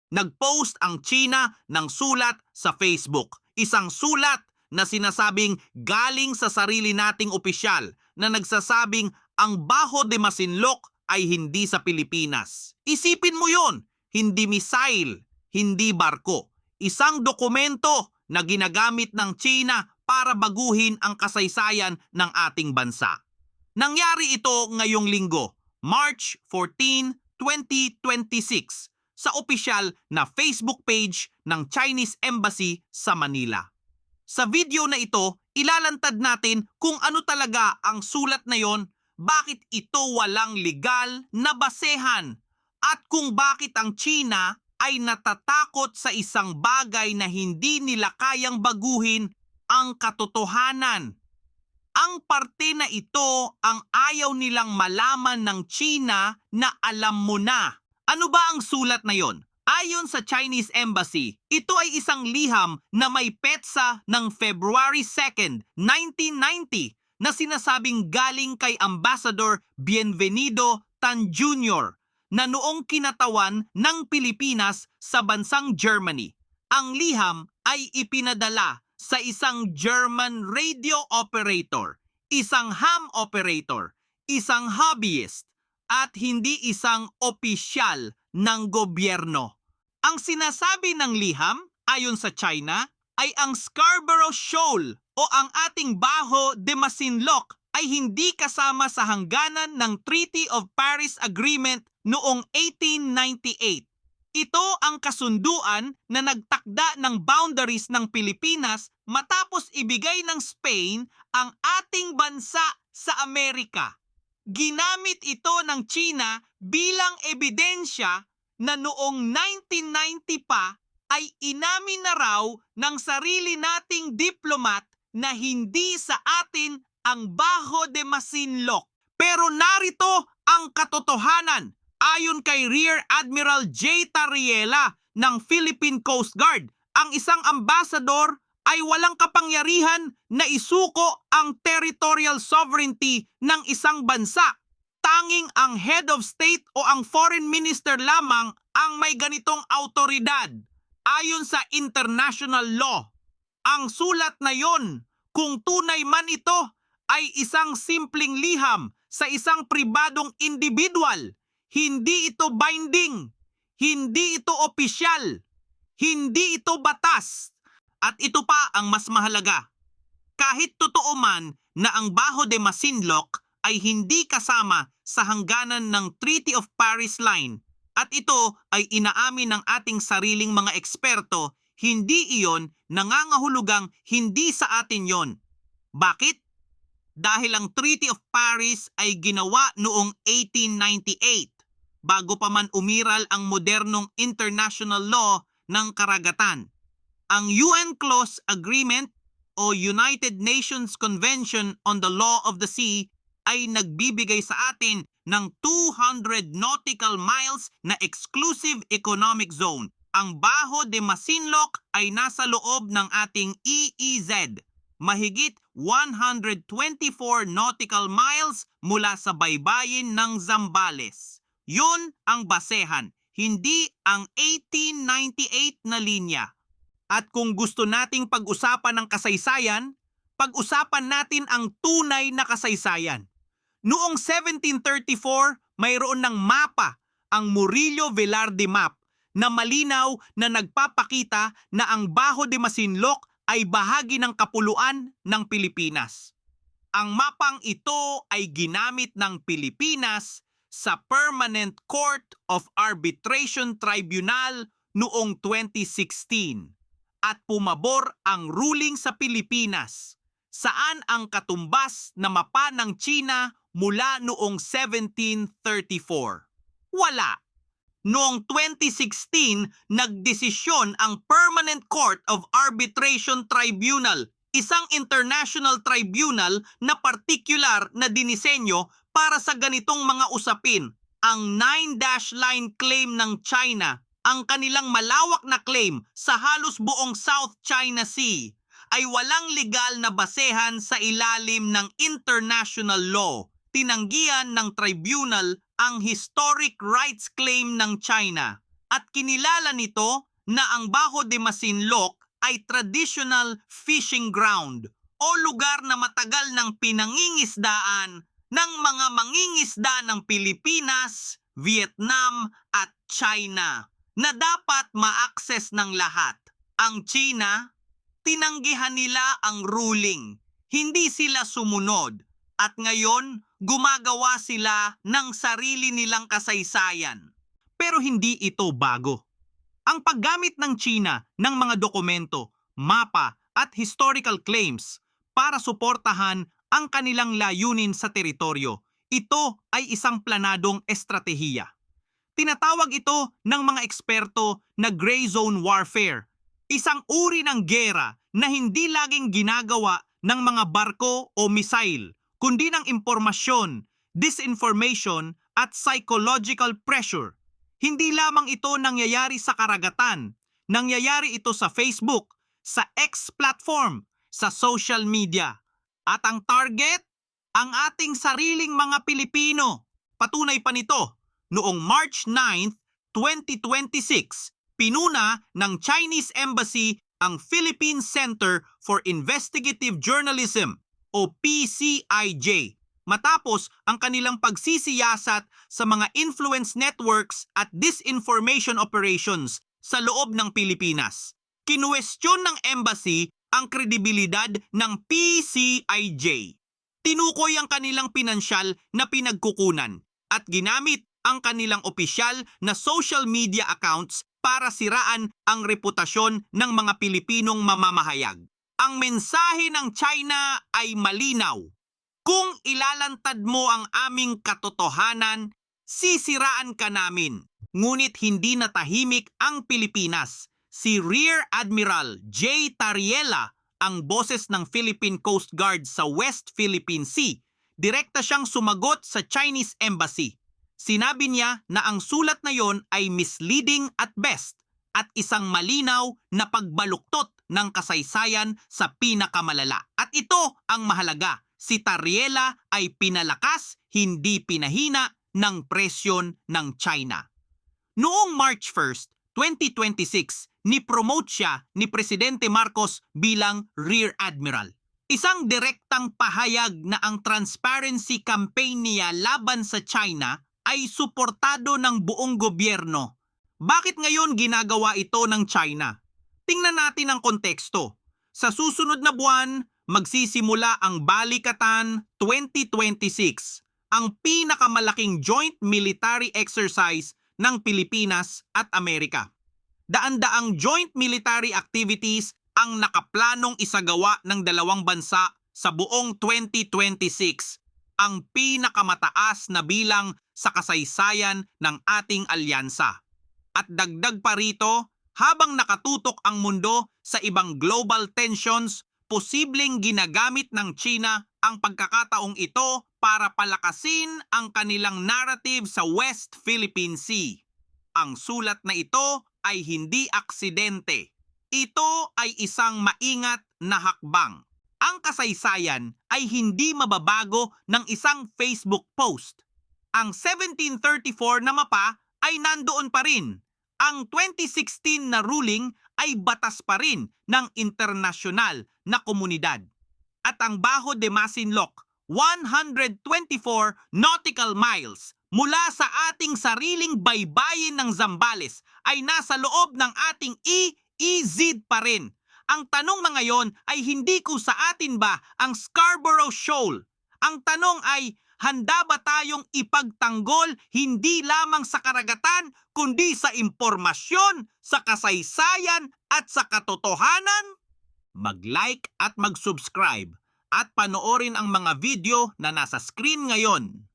Nag-post ang China ng sulat sa Facebook. Isang sulat na sinasabing galing sa sarili nating opisyal na nagsasabing ang Baho de Masinloc ay hindi sa Pilipinas. Isipin mo yon, hindi missile, hindi barko. Isang dokumento na ginagamit ng China para baguhin ang kasaysayan ng ating bansa. Nangyari ito ngayong linggo, March 14, 2026, sa opisyal na Facebook page ng Chinese Embassy sa Manila. Sa video na ito, ilalantad natin kung ano talaga ang sulat na yon, bakit ito walang legal na basehan, at kung bakit ang China ay natatakot sa isang bagay na hindi nila kayang baguhin ang katotohanan. Ang parte na ito ang ayaw nilang malaman ng China na alam mo na. Ano ba ang sulat na yon? Ayon sa Chinese Embassy, ito ay isang liham na may petsa ng February 2, 1990 na sinasabing galing kay Ambassador Bienvenido Tan Jr. na noong kinatawan ng Pilipinas sa bansang Germany. Ang liham ay ipinadala sa isang German radio operator, isang ham operator, isang hobbyist, at hindi isang opisyal ng gobyerno. Ang sinasabi ng liham, ayon sa China, ay ang Scarborough Shoal o ang ating Baho de Masinloc ay hindi kasama sa hangganan ng Treaty of Paris Agreement noong 1898. Ito ang kasunduan na nagtakda ng boundaries ng Pilipinas matapos ibigay ng Spain ang ating bansa sa Amerika. Ginamit ito ng China bilang ebidensya na noong 1990 pa ay inamin na raw ng sarili nating diplomat na hindi sa atin ang Baho de Masinloc. Pero narito ang katotohanan. Ayon kay Rear Admiral J. Tariela ng Philippine Coast Guard, ang isang ambassador ay walang kapangyarihan na isuko ang territorial sovereignty ng isang bansa. Tanging ang head of state o ang foreign minister lamang ang may ganitong autoridad. Ayon sa international law, ang sulat na yon, kung tunay man ito, ay isang simpleng liham sa isang pribadong individual. Hindi ito binding, hindi ito opisyal, hindi ito batas. At ito pa ang mas mahalaga. Kahit totoo man na ang Baho de Masinloc ay hindi kasama sa hangganan ng Treaty of Paris Line at ito ay inaamin ng ating sariling mga eksperto, hindi iyon nangangahulugang hindi sa atin yon. Bakit? Dahil ang Treaty of Paris ay ginawa noong 1898 bago pa man umiral ang modernong international law ng karagatan. Ang UN Clause Agreement o United Nations Convention on the Law of the Sea ay nagbibigay sa atin ng 200 nautical miles na exclusive economic zone. Ang Baho de Masinloc ay nasa loob ng ating EEZ. Mahigit 124 nautical miles mula sa baybayin ng Zambales. Yun ang basehan, hindi ang 1898 na linya. At kung gusto nating pag-usapan ng kasaysayan, pag-usapan natin ang tunay na kasaysayan. Noong 1734, mayroon ng mapa, ang Murillo Velarde Map, na malinaw na nagpapakita na ang Baho de Masinloc ay bahagi ng kapuluan ng Pilipinas. Ang mapang ito ay ginamit ng Pilipinas sa Permanent Court of Arbitration Tribunal noong 2016 at pumabor ang ruling sa Pilipinas, saan ang katumbas na mapa ng China mula noong 1734. Wala. Noong 2016, nagdesisyon ang Permanent Court of Arbitration Tribunal, isang international tribunal na partikular na dinisenyo para sa ganitong mga usapin. Ang 9-line claim ng China, ang kanilang malawak na claim sa halos buong South China Sea, ay walang legal na basehan sa ilalim ng international law. Tinanggihan ng tribunal ang historic rights claim ng China. at kinilala nito na ang Bajo de Masinloc ay traditional fishing ground o lugar na matagal ng pinangingisdaan ng mga mangingisda ng Pilipinas, Vietnam at China na dapat ma-access ng lahat. Ang China, tinanggihan nila ang ruling. Hindi sila sumunod at ngayon gumagawa sila ng sarili nilang kasaysayan. Pero hindi ito bago. Ang paggamit ng China ng mga dokumento, mapa at historical claims para suportahan ang kanilang layunin sa teritoryo, ito ay isang planadong estratehiya. Tinatawag ito ng mga eksperto na gray zone warfare, isang uri ng gera na hindi laging ginagawa ng mga barko o missile, kundi ng impormasyon, disinformation at psychological pressure. Hindi lamang ito nangyayari sa karagatan, nangyayari ito sa Facebook, sa X platform, sa social media. At ang target? Ang ating sariling mga Pilipino. Patunay pa nito, noong March 9, 2026, pinuna ng Chinese Embassy ang Philippine Center for Investigative Journalism o PCIJ matapos ang kanilang pagsisiyasat sa mga influence networks at disinformation operations sa loob ng Pilipinas. Kinuwestiyon ng embassy ang kredibilidad ng PCIJ. Tinukoy ang kanilang pinansyal na pinagkukunan at ginamit ang kanilang opisyal na social media accounts para siraan ang reputasyon ng mga Pilipinong mamamahayag. Ang mensahe ng China ay malinaw. Kung ilalantad mo ang aming katotohanan, sisiraan ka namin. Ngunit hindi natahimik ang Pilipinas. Si Rear Admiral J. Tariela, ang boses ng Philippine Coast Guard sa West Philippine Sea, direkta siyang sumagot sa Chinese Embassy. Sinabi niya na ang sulat na yon ay misleading at best at isang malinaw na pagbaluktot ng kasaysayan sa pinakamalala. At ito ang mahalaga. Si Tariela ay pinalakas, hindi pinahina ng presyon ng China. Noong March 1, 2026, ni-promote siya ni Presidente Marcos bilang Rear Admiral. Isang direktang pahayag na ang transparency campaign niya laban sa China ay suportado ng buong gobyerno. Bakit ngayon ginagawa ito ng China? Tingnan natin ang konteksto. Sa susunod na buwan, magsisimula ang Balikatan 2026, ang pinakamalaking joint military exercise ng Pilipinas at Amerika. Daan-daang joint military activities ang nakaplanong isagawa ng dalawang bansa sa buong 2026, ang pinakamataas na bilang sa kasaysayan ng ating alyansa. At dagdag pa rito, habang nakatutok ang mundo sa ibang global tensions, posibleng ginagamit ng China ang pagkakataong ito para palakasin ang kanilang narrative sa West Philippine Sea. Ang sulat na ito ay hindi aksidente. Ito ay isang maingat na hakbang. Ang kasaysayan ay hindi mababago ng isang Facebook post. Ang 1734 na mapa ay nandoon pa rin. Ang 2016 na ruling ay batas pa rin ng internasyonal na komunidad. At ang Bajo de Masinloc, 124 nautical miles mula sa ating sariling baybayin ng Zambales ay nasa loob ng ating EEZ pa rin. Ang tanong na ngayon ay hindi kung sa atin ba ang Scarborough Shoal. Ang tanong ay, handa ba tayong ipagtanggol hindi lamang sa karagatan kundi sa impormasyon, sa kasaysayan at sa katotohanan? Mag-like at mag-subscribe at panoorin ang mga video na nasa screen ngayon.